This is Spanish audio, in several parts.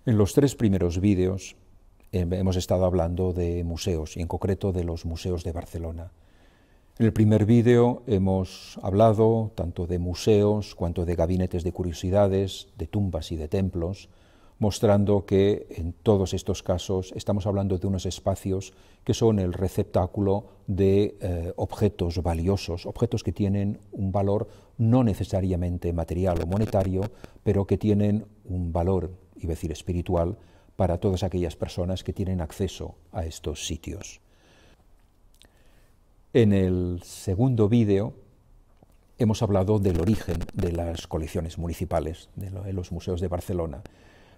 En los tres primeros vídeos hemos estado hablando de museos, y en concreto de los museos de Barcelona. En el primer vídeo hemos hablado tanto de museos cuanto de gabinetes de curiosidades, de tumbas y de templos, mostrando que en todos estos casos estamos hablando de unos espacios que son el receptáculo de objetos valiosos, objetos que tienen un valor no necesariamente material o monetario, pero que tienen un valor, iba a decir espiritual, para todas aquellas personas que tienen acceso a estos sitios. En el segundo vídeo hemos hablado del origen de las colecciones municipales de los museos de Barcelona,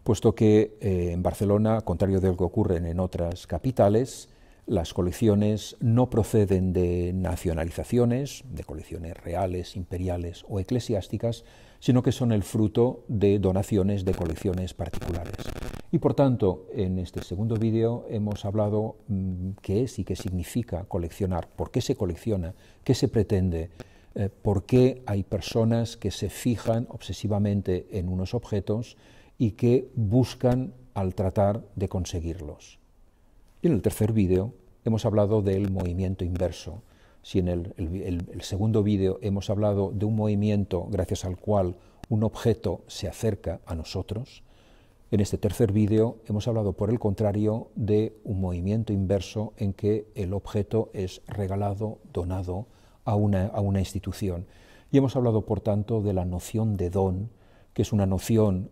puesto que en Barcelona, contrario de lo que ocurre en otras capitales, las colecciones no proceden de nacionalizaciones, de colecciones reales, imperiales o eclesiásticas, sino que son el fruto de donaciones de colecciones particulares. Y por tanto, en este segundo vídeo hemos hablado qué es y qué significa coleccionar, por qué se colecciona, qué se pretende, por qué hay personas que se fijan obsesivamente en unos objetos y que buscan al tratar de conseguirlos. Y en el tercer vídeo hemos hablado del movimiento inverso. Si en el segundo vídeo hemos hablado de un movimiento gracias al cual un objeto se acerca a nosotros, en este tercer vídeo hemos hablado, por el contrario, de un movimiento inverso en que el objeto es regalado, donado a una institución. Y hemos hablado, por tanto, de la noción de don, que es una noción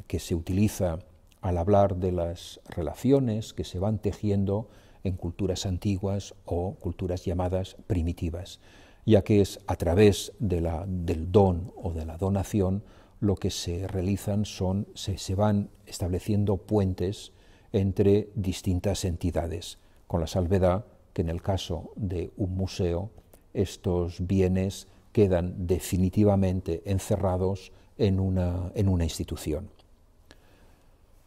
que se utiliza al hablar de las relaciones que se van tejiendo en culturas antiguas o culturas llamadas primitivas, ya que es a través del don o de la donación lo que se realizan se van estableciendo puentes entre distintas entidades, con la salvedad que en el caso de un museo estos bienes quedan definitivamente encerrados en una institución.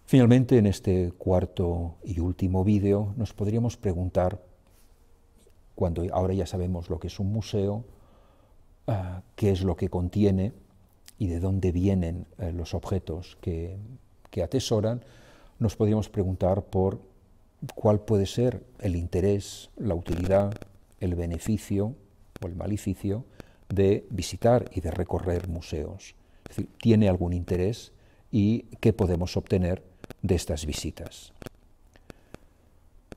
Finalmente, en este cuarto y último vídeo, nos podríamos preguntar, cuando ahora ya sabemos lo que es un museo, qué es lo que contiene y de dónde vienen los objetos que atesoran, nos podríamos preguntar por cuál puede ser el interés, la utilidad, el beneficio o el maleficio de visitar y de recorrer museos. Es decir, ¿tiene algún interés y qué podemos obtener de estas visitas?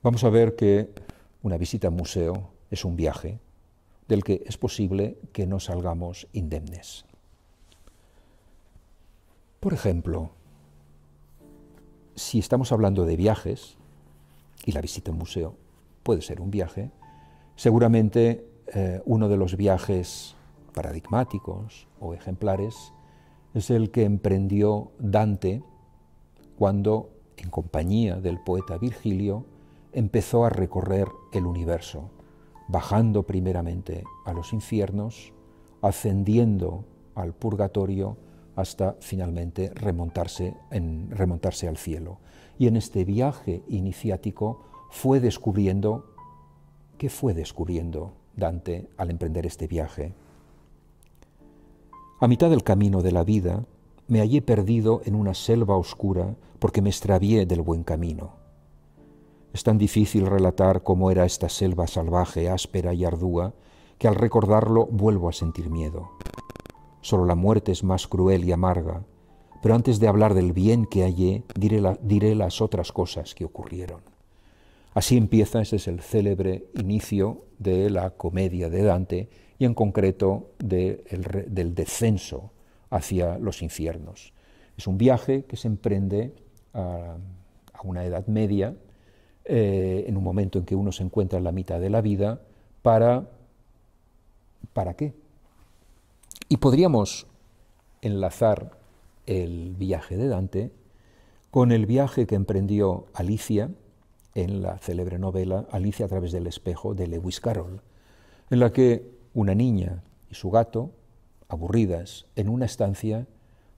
Vamos a ver que una visita a un museo es un viaje del que es posible que no salgamos indemnes. Por ejemplo, si estamos hablando de viajes, y la visita a un museo puede ser un viaje, seguramente uno de los viajes paradigmáticos o ejemplares es el que emprendió Dante cuando, en compañía del poeta Virgilio, empezó a recorrer el universo, bajando primeramente a los infiernos, ascendiendo al purgatorio, hasta finalmente remontarse al cielo. Y en este viaje iniciático fue descubriendo, ¿qué fue descubriendo Dante al emprender este viaje? A mitad del camino de la vida me hallé perdido en una selva oscura porque me extravié del buen camino. Es tan difícil relatar cómo era esta selva salvaje, áspera y ardua, que al recordarlo vuelvo a sentir miedo. Solo la muerte es más cruel y amarga, pero antes de hablar del bien que hallé, diré las otras cosas que ocurrieron. Así empieza, ese es el célebre inicio de la comedia de Dante y en concreto del descenso hacia los infiernos. Es un viaje que se emprende a una edad media, en un momento en que uno se encuentra en la mitad de la vida, ¿para qué? Y podríamos enlazar el viaje de Dante con el viaje que emprendió Alicia en la célebre novela Alicia a través del espejo de Lewis Carroll, en la que una niña y su gato, aburridas en una estancia,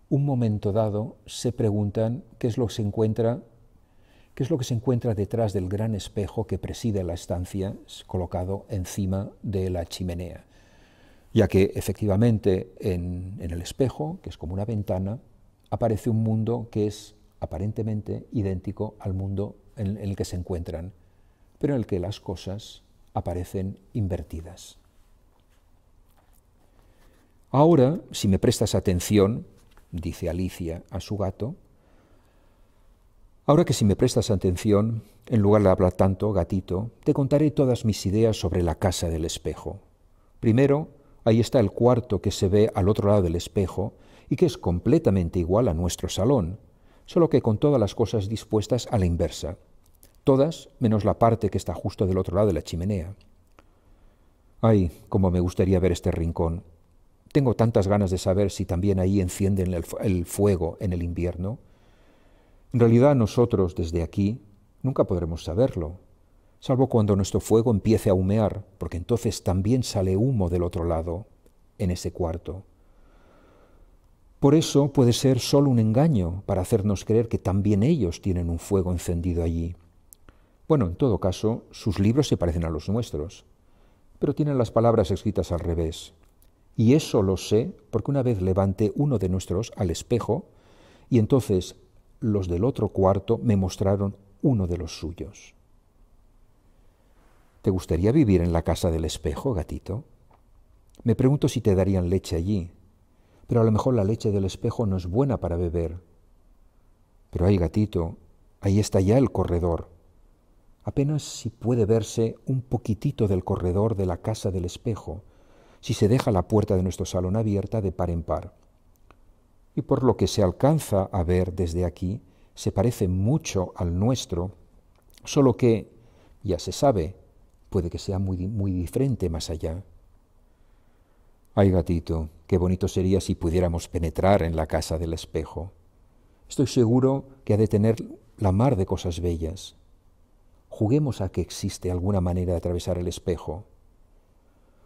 un momento dado se preguntan qué es lo que se encuentra detrás del gran espejo que preside la estancia colocado encima de la chimenea, ya que efectivamente en el espejo, que es como una ventana, aparece un mundo que es aparentemente idéntico al mundo en el que se encuentran, pero en el que las cosas aparecen invertidas. Ahora, si me prestas atención, dice Alicia a su gato, ahora que si me prestas atención, en lugar de hablar tanto, gatito, te contaré todas mis ideas sobre la casa del espejo. Primero, ahí está el cuarto que se ve al otro lado del espejo y que es completamente igual a nuestro salón, solo que con todas las cosas dispuestas a la inversa, todas menos la parte que está justo del otro lado de la chimenea. Ay, cómo me gustaría ver este rincón. Tengo tantas ganas de saber si también ahí encienden el fuego en el invierno. En realidad nosotros, desde aquí, nunca podremos saberlo, salvo cuando nuestro fuego empiece a humear, porque entonces también sale humo del otro lado, en ese cuarto. Por eso puede ser solo un engaño para hacernos creer que también ellos tienen un fuego encendido allí. Bueno, en todo caso, sus libros se parecen a los nuestros, pero tienen las palabras escritas al revés. Y eso lo sé porque una vez levanté uno de nuestros al espejo y entonces los del otro cuarto me mostraron uno de los suyos. ¿Te gustaría vivir en la casa del espejo, gatito? Me pregunto si te darían leche allí, pero a lo mejor la leche del espejo no es buena para beber. Pero ay, gatito, ahí está ya el corredor. Apenas si puede verse un poquitito del corredor de la casa del espejo, si se deja la puerta de nuestro salón abierta de par en par. Y por lo que se alcanza a ver desde aquí, se parece mucho al nuestro, solo que, ya se sabe, puede que sea muy diferente más allá. Ay, gatito, qué bonito sería si pudiéramos penetrar en la casa del espejo. Estoy seguro que ha de tener la mar de cosas bellas. Juguemos a que existe alguna manera de atravesar el espejo.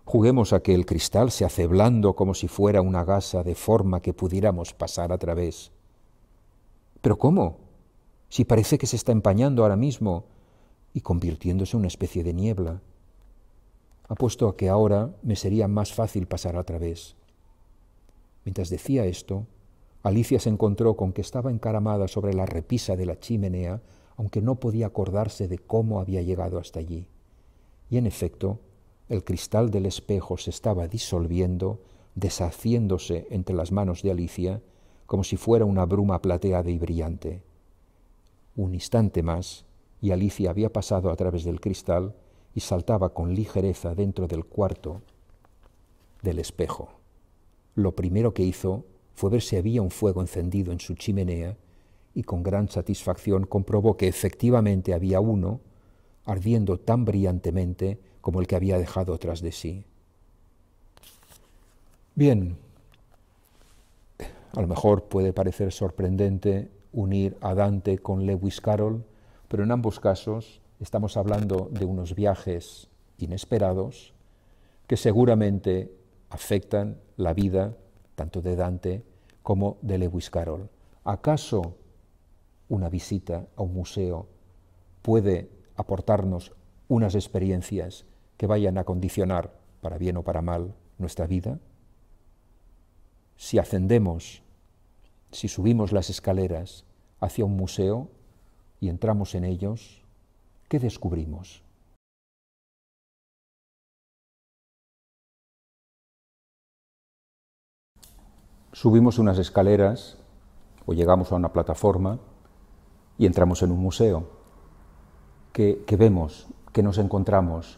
Juguemos a que el cristal se hace blando como si fuera una gasa de forma que pudiéramos pasar a través. ¿Pero cómo? Si parece que se está empañando ahora mismo y convirtiéndose en una especie de niebla. Apuesto a que ahora me sería más fácil pasar a través. Mientras decía esto, Alicia se encontró con que estaba encaramada sobre la repisa de la chimenea, aunque no podía acordarse de cómo había llegado hasta allí. Y en efecto, el cristal del espejo se estaba disolviendo, deshaciéndose entre las manos de Alicia, como si fuera una bruma plateada y brillante. Un instante más, y Alicia había pasado a través del cristal y saltaba con ligereza dentro del cuarto del espejo. Lo primero que hizo fue ver si había un fuego encendido en su chimenea y con gran satisfacción comprobó que efectivamente había uno ardiendo tan brillantemente como el que había dejado tras de sí. Bien, a lo mejor puede parecer sorprendente unir a Dante con Lewis Carroll, pero en ambos casos estamos hablando de unos viajes inesperados que seguramente afectan la vida tanto de Dante como de Lewis Carroll. ¿Acaso una visita a un museo puede aportarnos unas experiencias que vayan a condicionar, para bien o para mal, nuestra vida? Si ascendemos, si subimos las escaleras hacia un museo y entramos en ellos, ¿qué descubrimos? Subimos unas escaleras o llegamos a una plataforma y entramos en un museo. ¿Qué vemos? ¿Qué nos encontramos?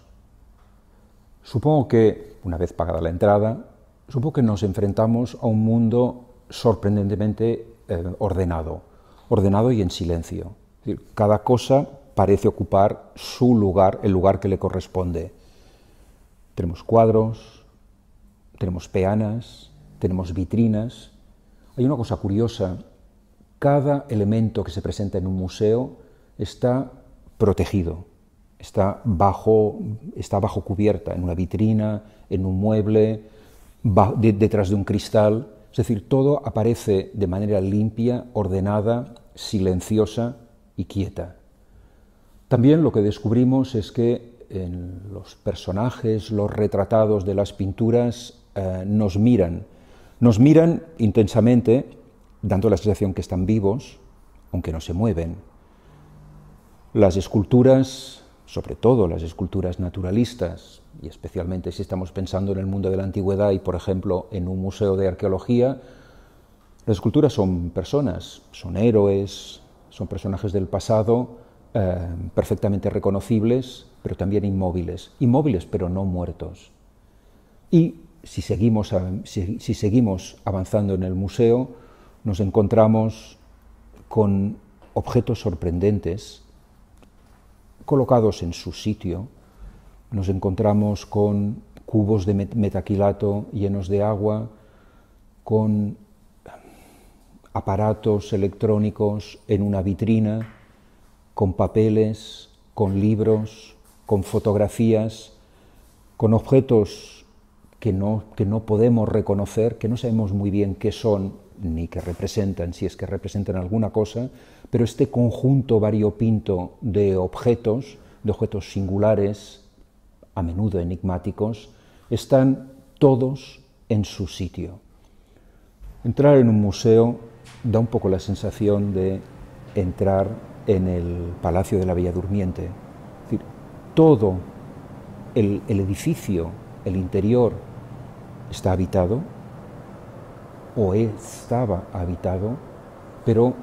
Supongo que, una vez pagada la entrada, supongo que nos enfrentamos a un mundo sorprendentemente ordenado y en silencio. Es decir, cada cosa parece ocupar su lugar, el lugar que le corresponde. Tenemos cuadros, tenemos peanas, tenemos vitrinas. Hay una cosa curiosa, cada elemento que se presenta en un museo está protegido, está bajo cubierta, en una vitrina, en un mueble, detrás de un cristal. Es decir, todo aparece de manera limpia, ordenada, silenciosa y quieta. También lo que descubrimos es que en los personajes, los retratados de las pinturas, nos miran intensamente, dando la sensación que están vivos, aunque no se mueven. Las esculturas, sobre todo las esculturas naturalistas, y especialmente si estamos pensando en el mundo de la antigüedad y, por ejemplo, en un museo de arqueología, las esculturas son personas, son héroes, son personajes del pasado, perfectamente reconocibles, pero también inmóviles, pero no muertos. Y si seguimos avanzando en el museo, nos encontramos con objetos sorprendentes colocados en su sitio. Nos encontramos con cubos de metaquilato llenos de agua, con aparatos electrónicos en una vitrina, con papeles, con libros, con fotografías, con objetos que no podemos reconocer, que no sabemos muy bien qué son ni qué representan, si es que representan alguna cosa, pero este conjunto variopinto de objetos singulares, a menudo enigmáticos, están todos en su sitio. Entrar en un museo da un poco la sensación de entrar en el Palacio de la Bella Durmiente. Es decir, todo el edificio, el interior, está habitado o estaba habitado, pero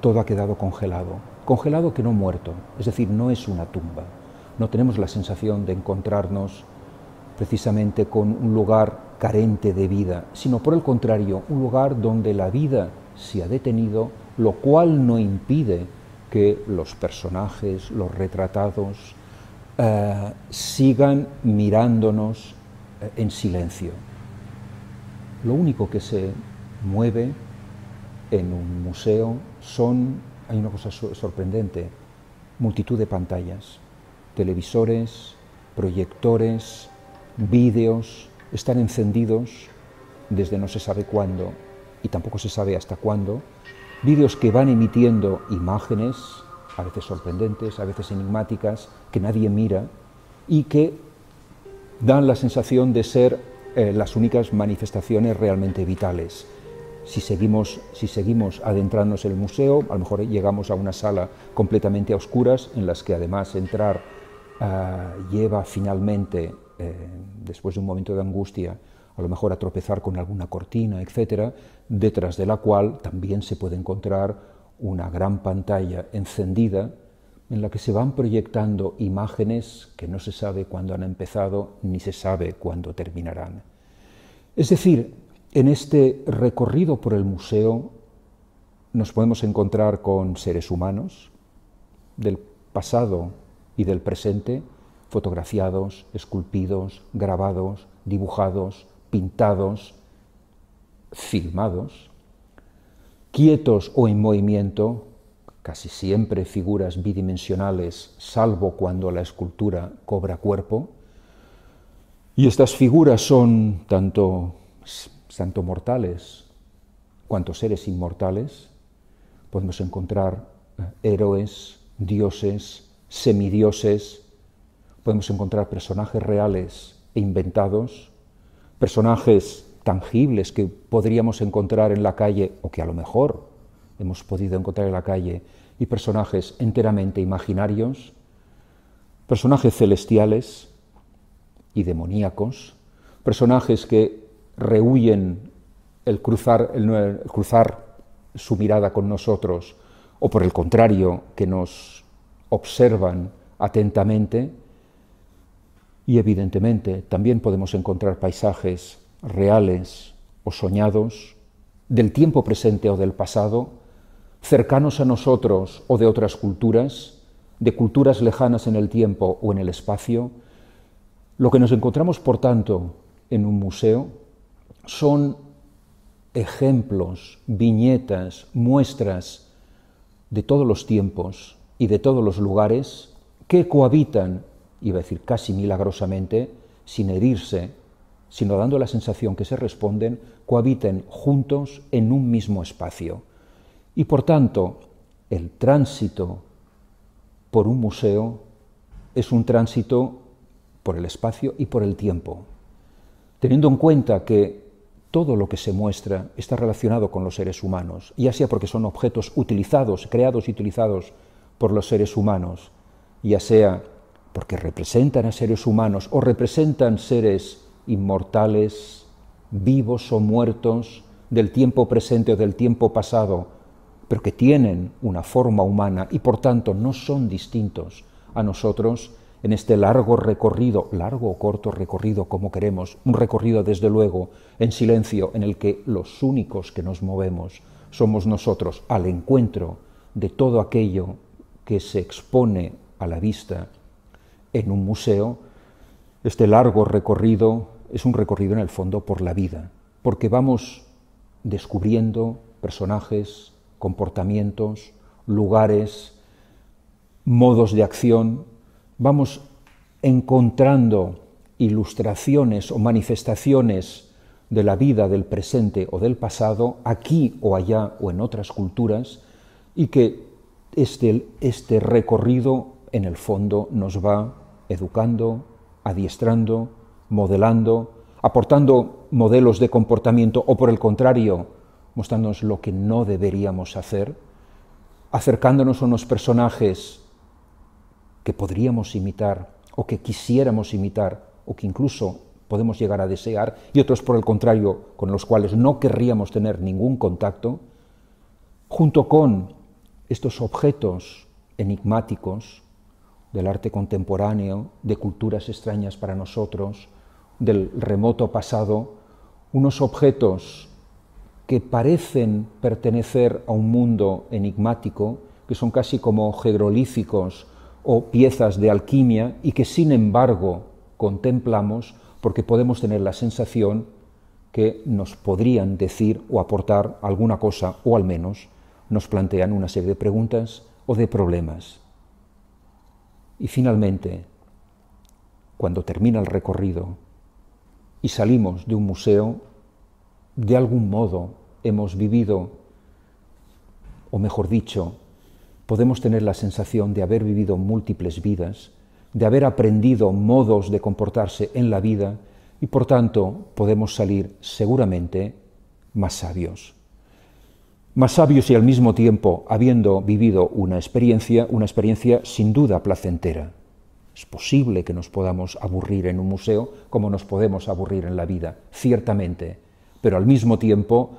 todo ha quedado congelado. Congelado que no muerto, es decir, no es una tumba. No tenemos la sensación de encontrarnos precisamente con un lugar carente de vida, sino por el contrario, un lugar donde la vida se ha detenido, lo cual no impide que los personajes, los retratados, sigan mirándonos en silencio. Lo único que se mueve en un museo hay una cosa sorprendente, multitud de pantallas, televisores, proyectores, vídeos, están encendidos desde no se sabe cuándo y tampoco se sabe hasta cuándo, vídeos que van emitiendo imágenes, a veces sorprendentes, a veces enigmáticas, que nadie mira y que dan la sensación de ser las únicas manifestaciones realmente vitales. Si seguimos adentrándonos en el museo, a lo mejor llegamos a una sala completamente a oscuras, en las que además entrar lleva finalmente, después de un momento de angustia, a lo mejor a tropezar con alguna cortina, etcétera, detrás de la cual también se puede encontrar una gran pantalla encendida en la que se van proyectando imágenes que no se sabe cuándo han empezado ni se sabe cuándo terminarán. Es decir, en este recorrido por el museo nos podemos encontrar con seres humanos del pasado y del presente, fotografiados, esculpidos, grabados, dibujados, pintados, filmados, quietos o en movimiento, casi siempre figuras bidimensionales, salvo cuando la escultura cobra cuerpo. Y estas figuras son tanto mortales cuanto seres inmortales. Podemos encontrar héroes, dioses, semidioses, podemos encontrar personajes reales e inventados, personajes tangibles que podríamos encontrar en la calle o que a lo mejor hemos podido encontrar en la calle, y personajes enteramente imaginarios, personajes celestiales y demoníacos, personajes que rehuyen el cruzar su mirada con nosotros, o por el contrario, que nos observan atentamente. Y evidentemente también podemos encontrar paisajes reales o soñados, del tiempo presente o del pasado, cercanos a nosotros o de otras culturas, de culturas lejanas en el tiempo o en el espacio. Lo que nos encontramos, por tanto, en un museo son ejemplos, viñetas, muestras de todos los tiempos y de todos los lugares que cohabitan, iba a decir casi milagrosamente, sin herirse, sino dando la sensación que se responden, cohabiten juntos en un mismo espacio. Y por tanto, el tránsito por un museo es un tránsito por el espacio y por el tiempo, teniendo en cuenta que todo lo que se muestra está relacionado con los seres humanos, ya sea porque son objetos utilizados, creados y utilizados por los seres humanos, ya sea porque representan a seres humanos o representan seres inmortales, vivos o muertos, del tiempo presente o del tiempo pasado, pero que tienen una forma humana y por tanto no son distintos a nosotros en este largo recorrido, largo o corto recorrido como queremos, un recorrido desde luego en silencio en el que los únicos que nos movemos somos nosotros al encuentro de todo aquello que se expone a la vista en un museo. Este largo recorrido es un recorrido en el fondo por la vida, porque vamos descubriendo personajes, comportamientos, lugares, modos de acción, vamos encontrando ilustraciones o manifestaciones de la vida del presente o del pasado, aquí o allá o en otras culturas, y que este recorrido en el fondo nos va educando, adiestrando, modelando, aportando modelos de comportamiento o por el contrario, mostrándonos lo que no deberíamos hacer, acercándonos a unos personajes que podríamos imitar o que quisiéramos imitar o que incluso podemos llegar a desear y otros por el contrario con los cuales no querríamos tener ningún contacto, junto con estos objetos enigmáticos del arte contemporáneo, de culturas extrañas para nosotros, del remoto pasado, unos objetos que parecen pertenecer a un mundo enigmático, que son casi como jeroglíficos o piezas de alquimia y que sin embargo contemplamos porque podemos tener la sensación que nos podrían decir o aportar alguna cosa o al menos nos plantean una serie de preguntas o de problemas. Y finalmente, cuando termina el recorrido y salimos de un museo, de algún modo hemos vivido, o mejor dicho, podemos tener la sensación de haber vivido múltiples vidas, de haber aprendido modos de comportarse en la vida y por tanto podemos salir seguramente más sabios. Más sabios y al mismo tiempo habiendo vivido una experiencia sin duda placentera. Es posible que nos podamos aburrir en un museo como nos podemos aburrir en la vida, ciertamente, pero al mismo tiempo,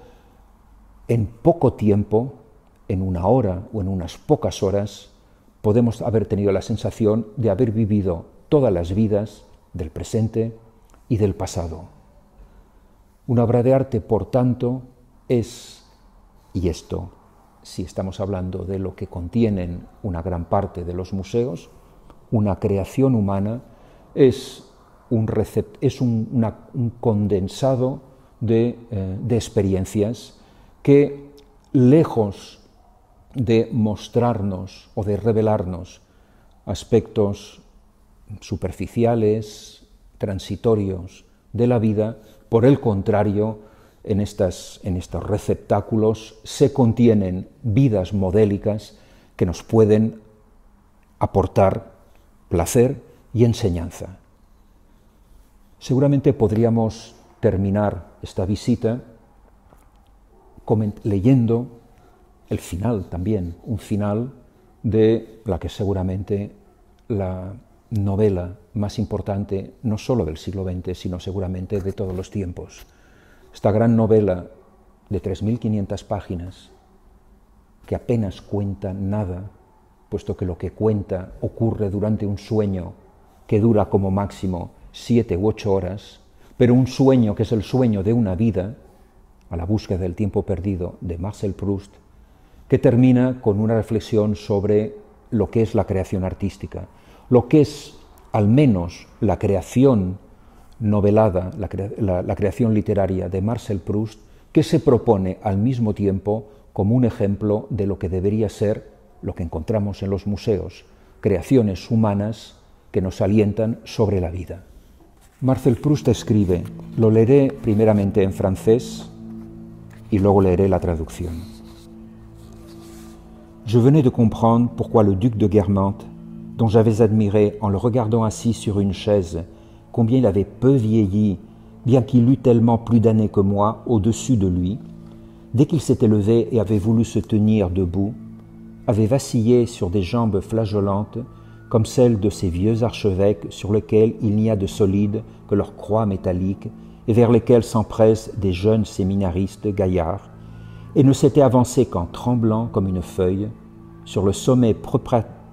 en poco tiempo, en una hora o en unas pocas horas, podemos haber tenido la sensación de haber vivido todas las vidas del presente y del pasado. Una obra de arte, por tanto, es, y esto, si estamos hablando de lo que contienen una gran parte de los museos, una creación humana, es un condensado de experiencias que, lejos de mostrarnos o de revelarnos aspectos superficiales, transitorios de la vida, por el contrario, en estos receptáculos se contienen vidas modélicas que nos pueden aportar placer y enseñanza. Seguramente podríamos terminar esta visita leyendo el final también, un final de la que seguramente la novela más importante, no solo del siglo XX, sino seguramente de todos los tiempos. Esta gran novela de 3.500 páginas, que apenas cuenta nada, puesto que lo que cuenta ocurre durante un sueño que dura como máximo 7 u 8 horas, pero un sueño que es el sueño de una vida, a la búsqueda del tiempo perdido, de Marcel Proust, que termina con una reflexión sobre lo que es la creación artística, lo que es al menos la creación novelada, la creación literaria de Marcel Proust, que se propone al mismo tiempo como un ejemplo de lo que debería ser lo que encontramos en los museos, creaciones humanas que nos alientan sobre la vida. Marcel Proust escribe, lo leeré primeramente en francés y luego leeré la traducción. Je venais de comprendre pourquoi le duc de Guermantes, dont j'avais admiré en le regardant assis sur une chaise, combien il avait peu vieilli bien qu'il eût tellement plus d'années que moi au-dessus de lui, dès qu'il s'était levé et avait voulu se tenir debout, avait vacillé sur des jambes flageolantes comme celles de ces vieux archevêques sur lesquels il n'y a de solide que leur croix métallique et vers lesquels s'empressent des jeunes séminaristes gaillards, et ne s'était avancé qu'en tremblant comme une feuille, sur le sommet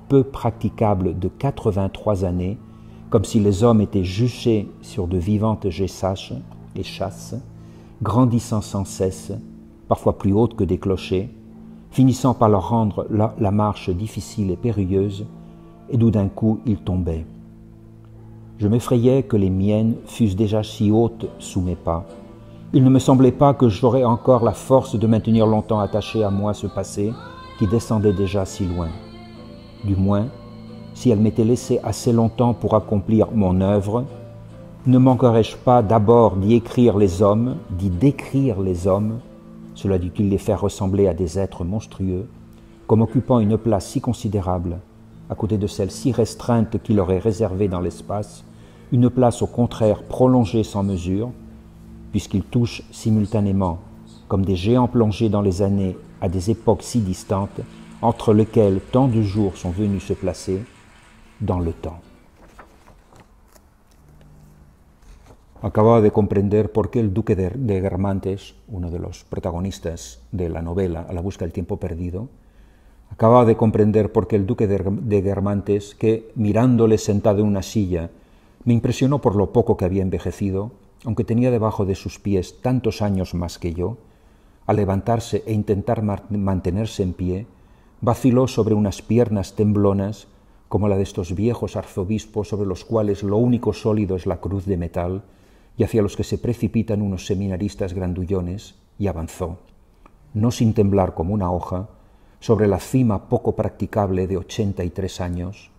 peu praticable de 83 années, comme si les hommes étaient juchés sur de vivantes gesaches et chasses, grandissant sans cesse, parfois plus hautes que des clochers, finissant par leur rendre la marche difficile et périlleuse, et d'où d'un coup ils tombaient. Je m'effrayais que les miennes fussent déjà si hautes sous mes pas. Il ne me semblait pas que j'aurais encore la force de maintenir longtemps attaché à moi ce passé qui descendait déjà si loin. Du moins, si elle m'était laissée assez longtemps pour accomplir mon œuvre, ne manquerais-je pas d'abord d'y écrire les hommes, d'y décrire les hommes, cela dut-il les faire ressembler à des êtres monstrueux, comme occupant une place si considérable, à côté de celle si restreinte qu'il leur est réservée dans l'espace, une place au contraire prolongée sans mesure, puisqu'ils touchent simultanément, comme des géants plongés dans les années à des époques si distantes, entre lesquelles tant de jours sont venus se placer dans le temps. Acababa de comprender por qué el duque de Guermantes, uno de los protagonistas de la novela A la busca del tiempo perdido, acababa de comprender por qué el duque de Guermantes, que mirándole sentado en una silla, me impresionó por lo poco que había envejecido, aunque tenía debajo de sus pies tantos años más que yo, al levantarse e intentar mantenerse en pie, vaciló sobre unas piernas temblonas como la de estos viejos arzobispos sobre los cuales lo único sólido es la cruz de metal y hacia los que se precipitan unos seminaristas grandullones, y avanzó, no sin temblar como una hoja, sobre la cima poco practicable de 83 años,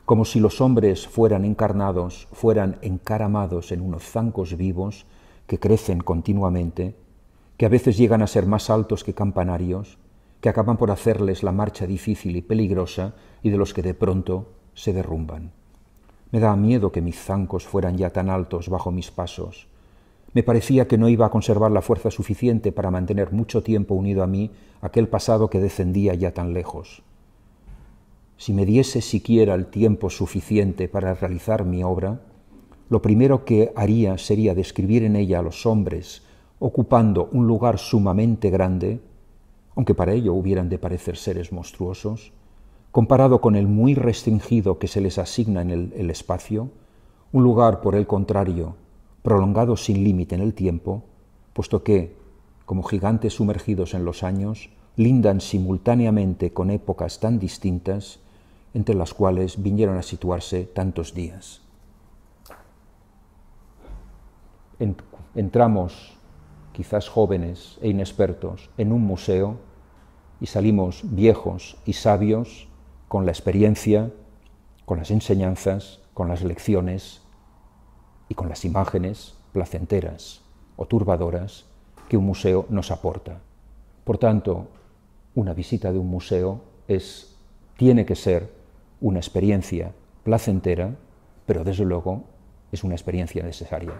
como si los hombres fueran encarnados, fueran encaramados en unos zancos vivos que crecen continuamente, que a veces llegan a ser más altos que campanarios, que acaban por hacerles la marcha difícil y peligrosa y de los que de pronto se derrumban. Me daba miedo que mis zancos fueran ya tan altos bajo mis pasos. Me parecía que no iba a conservar la fuerza suficiente para mantener mucho tiempo unido a mí aquel pasado que descendía ya tan lejos. Si me diese siquiera el tiempo suficiente para realizar mi obra, lo primero que haría sería describir en ella a los hombres ocupando un lugar sumamente grande, aunque para ello hubieran de parecer seres monstruosos, comparado con el muy restringido que se les asigna en el espacio, un lugar, por el contrario, prolongado sin límite en el tiempo, puesto que, como gigantes sumergidos en los años, lindan simultáneamente con épocas tan distintas, entre las cuales vinieron a situarse tantos días. Entramos, quizás jóvenes e inexpertos, en un museo y salimos viejos y sabios con la experiencia, con las enseñanzas, con las lecciones y con las imágenes placenteras o turbadoras que un museo nos aporta. Por tanto, una visita de un museo tiene que ser una experiencia placentera, pero desde luego es una experiencia necesaria.